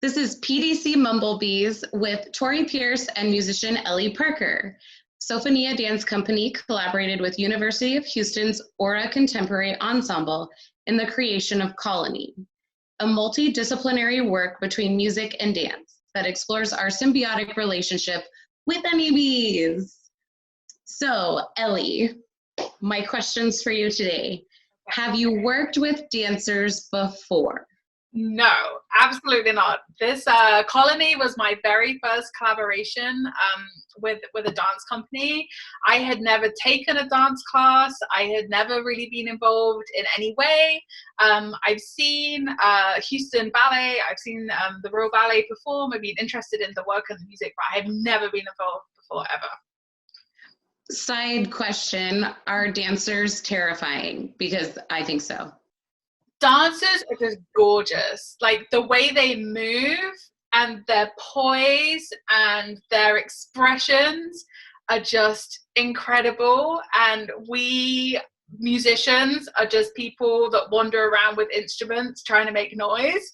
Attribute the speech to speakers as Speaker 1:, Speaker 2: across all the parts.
Speaker 1: This is PDC Mumble Bees with Tory Pierce and musician Ellie Parker. Sophonia Dance Company collaborated with University of Houston's Aura Contemporary Ensemble in the creation of Colony, a multidisciplinary work between music and dance that explores our symbiotic relationship with bees. So, Ellie, my questions for you today. Have you worked with dancers before?
Speaker 2: No, absolutely not. This Colony was my very first collaboration with a dance company. I had never taken a dance class. I had never really been involved in any way. I've seen Houston Ballet. I've seen the Royal Ballet perform. I've been interested in the work and the music, but I have never been involved before, ever.
Speaker 1: Side question, are dancers terrifying? Because I think so.
Speaker 2: Dancers are just gorgeous. Like the way they move and their poise and their expressions are just incredible. And we musicians are just people that wander around with instruments trying to make noise.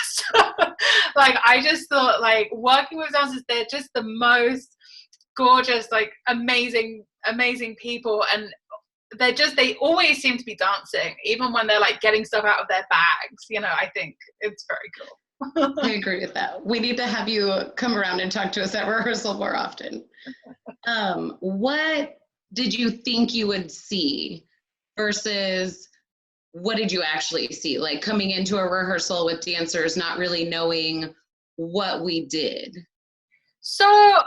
Speaker 2: So, like, I just thought, like, working with dancers, they're just the most gorgeous, like, amazing people. And they always seem to be dancing, even when they're like getting stuff out of their bags. I think it's very cool.
Speaker 1: I agree with that. We need to have you come around and talk to us at rehearsal more often. What did you think you would see versus what did you actually see? Like coming into a rehearsal with dancers, not really knowing what we did.
Speaker 2: So,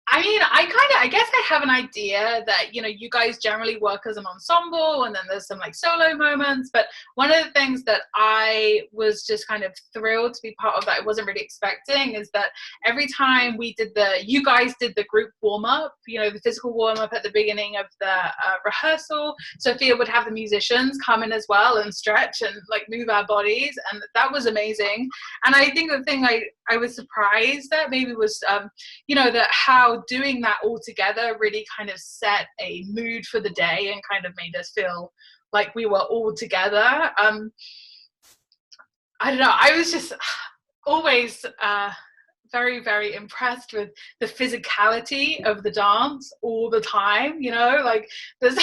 Speaker 2: I mean, I guess I have an idea that, you guys generally work as an ensemble and then there's some like solo moments. But one of the things that I was just kind of thrilled to be part of that I wasn't really expecting is that every time you guys did the group warm up, the physical warm up at the beginning of the rehearsal, Sophia would have the musicians come in as well and stretch and like move our bodies. And that was amazing. And I think the thing I was surprised at maybe was, that how doing that all together really kind of set a mood for the day and kind of made us feel like we were all together. I don't know. I was just always very, very impressed with the physicality of the dance all the time. Like there's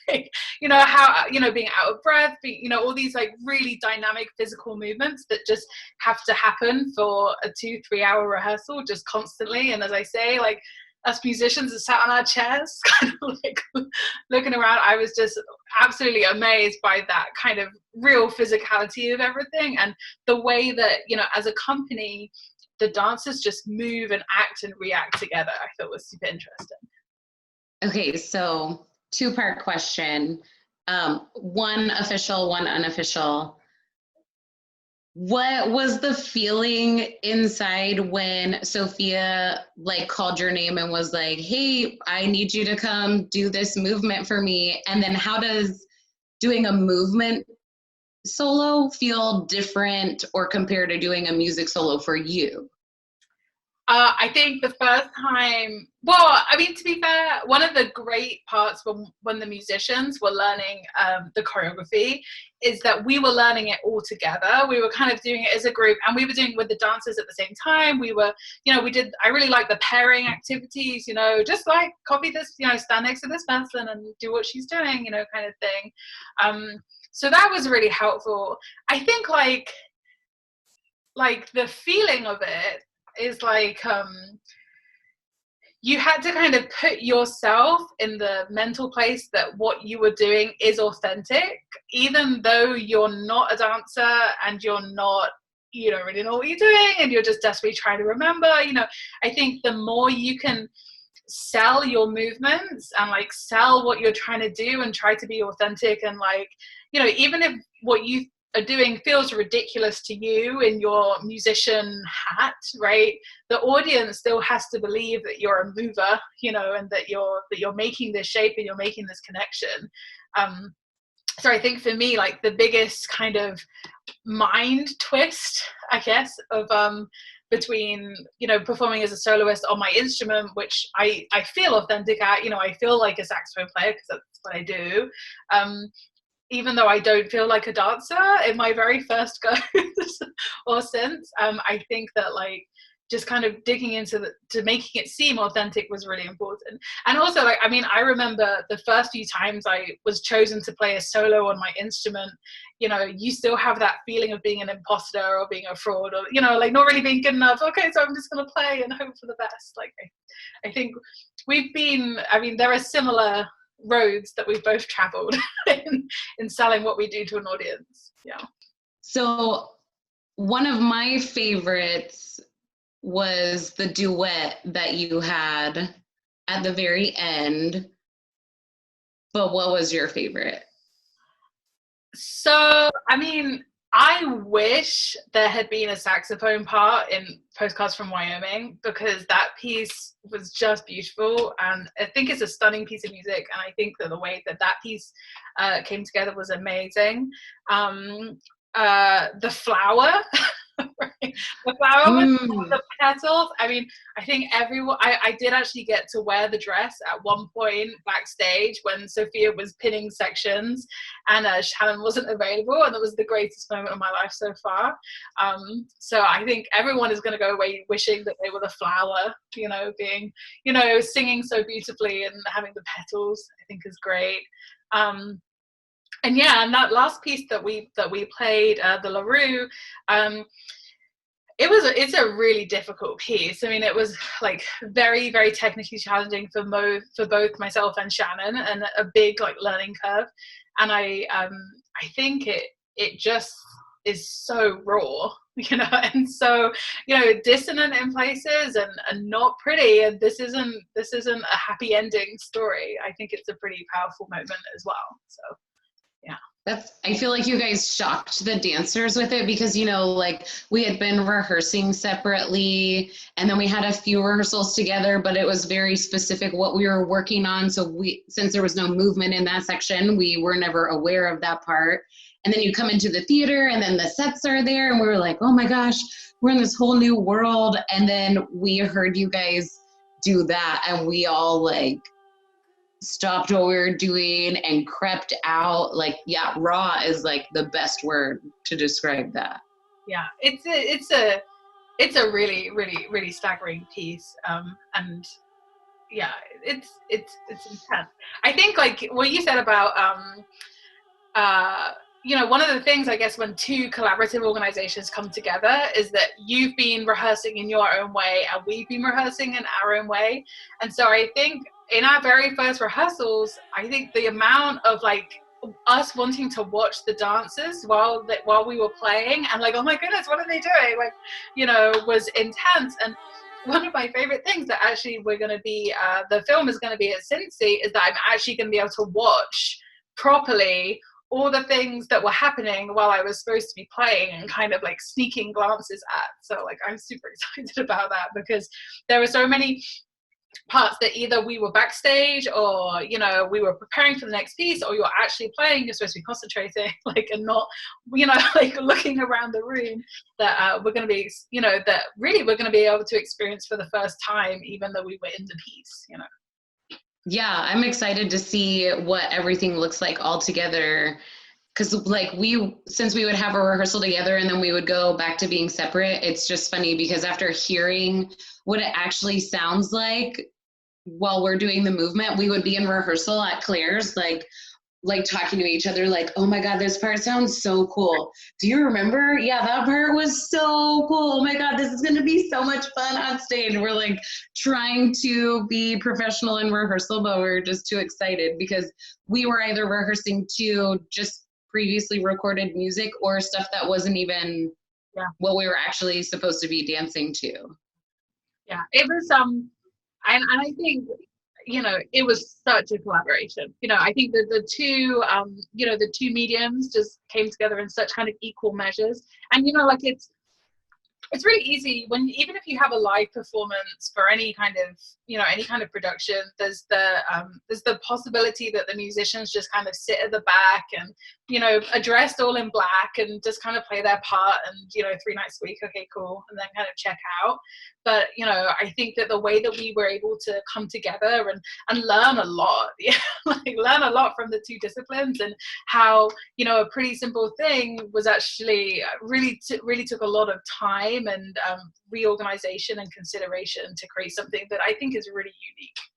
Speaker 2: like, how, being out of breath, all these like really dynamic physical movements that just have to happen for a 2-3 hour rehearsal just constantly. And as I say, like us musicians are sat on our chairs kind of like looking around. I was just absolutely amazed by that kind of real physicality of everything and the way that, as a company, the dancers just move and act and react together. I thought was super interesting.
Speaker 1: Okay, so 2-part question. One official, one unofficial. What was the feeling inside when Sophia like called your name and was like, hey, I need you to come do this movement for me? And then how does doing a movement solo feel different or compared to doing a music solo for you?
Speaker 2: I think the first time, well, I mean, to be fair, one of the great parts when the musicians were learning the choreography is that we were learning it all together. We were kind of doing it as a group and we were doing it with the dancers at the same time. We were, I really like the pairing activities, just like copy this, stand next to this person and do what she's doing, kind of thing. So that was really helpful. I think like the feeling of it is like you had to kind of put yourself in the mental place that what you were doing is authentic, even though you're not a dancer and you don't really know what you're doing and you're just desperately trying to remember. I think the more you can sell your movements and like sell what you're trying to do and try to be authentic and like, even if what you are doing feels ridiculous to you in your musician hat, right? The audience still has to believe that you're a mover, and that you're making this shape and you're making this connection. So I think for me, like the biggest kind of mind twist, I guess, of between performing as a soloist on my instrument, which I feel authentic at, I feel like a saxophone player because that's what I do, even though I don't feel like a dancer in my very first goes or since, I think that like just kind of digging into to making it seem authentic was really important. And also, like, I mean, I remember the first few times I was chosen to play a solo on my instrument, you know, you still have that feeling of being an imposter or being a fraud, or, you know, like not really being good enough. Okay, so I'm just going to play and hope for the best. Like, I think there are similar roads that we've both traveled in selling what we do to an audience. Yeah.
Speaker 1: So one of my favorites was the duet that you had at the very end. But what was your favorite?
Speaker 2: So, I mean, I wish there had been a saxophone part in Postcards from Wyoming, because that piece was just beautiful, and I think it's a stunning piece of music, and I think that the way that piece came together was amazing. The flower right? The flower with the petals. I mean, I think everyone, I did actually get to wear the dress at one point backstage when Sophia was pinning sections and Shannon wasn't available, and it was the greatest moment of my life so far. So I think everyone is going to go away wishing that they were the flower, you know, being, you know, singing so beautifully and having the petals, I think is great. And yeah, and that last piece that we played, the LaRue, it's a really difficult piece. I mean, it was like very, very technically challenging for both myself and Shannon, and a big like learning curve. And I think it just is so raw, you know, and so, you know, dissonant in places and not pretty. And this isn't a happy ending story. I think it's a pretty powerful moment as well. So. Yeah.
Speaker 1: I feel like you guys shocked the dancers with it, because, you know, like we had been rehearsing separately and then we had a few rehearsals together, but it was very specific what we were working on. So since there was no movement in that section, we were never aware of that part. And then you come into the theater and then the sets are there and we were like, oh my gosh, we're in this whole new world. And then we heard you guys do that and we all like stopped what we were doing and crept out. Like, yeah, raw is like the best word to describe that.
Speaker 2: Yeah, it's a really, really, really staggering piece. And yeah, it's intense. I think like what you said about you know, one of the things, I guess, when two collaborative organizations come together is that you've been rehearsing in your own way and we've been rehearsing in our own way. And so I think in our very first rehearsals, I think the amount of like us wanting to watch the dancers while we were playing and like, oh my goodness, what are they doing? Like, you know, was intense. And one of my favorite things that actually we're going to be, the film is going to be at Cincy, is that I'm actually going to be able to watch properly all the things that were happening while I was supposed to be playing and kind of like sneaking glances at. So like, I'm super excited about that, because there were so many parts that either we were backstage or, you know, we were preparing for the next piece, or you're actually playing, you're supposed to be concentrating, like, and not, you know, like looking around the room, that we're going to be, you know, that really we're going to be able to experience for the first time, even though we were in the piece, you know.
Speaker 1: Yeah, I'm excited to see what everything looks like all together. Because like since we would have a rehearsal together and then we would go back to being separate, it's just funny because after hearing what it actually sounds like while we're doing the movement, we would be in rehearsal at Claire's, like talking to each other, like, oh my God, this part sounds so cool. Do you remember? Yeah, that part was so cool. Oh my God, this is going to be so much fun on stage. We're like trying to be professional in rehearsal, but we're just too excited because we were either rehearsing to just previously recorded music or stuff that wasn't even what we were actually supposed to be dancing to.
Speaker 2: Yeah, it was, and I think, you know, it was such a collaboration. You know, I think that the two, you know, the two mediums just came together in such kind of equal measures. And, you know, like it's it's really easy when, even if you have a live performance for any kind of, you know, any kind of production, there's the possibility that the musicians just kind of sit at the back and, you know, are dressed all in black and just kind of play their part and, you know, 3 nights a week, okay, cool, and then kind of check out. But, you know, I think that the way that we were able to come together and learn a lot, yeah, like learn a lot from the two disciplines, and how, you know, a pretty simple thing was actually really took a lot of time and reorganization and consideration to create something that I think is really unique.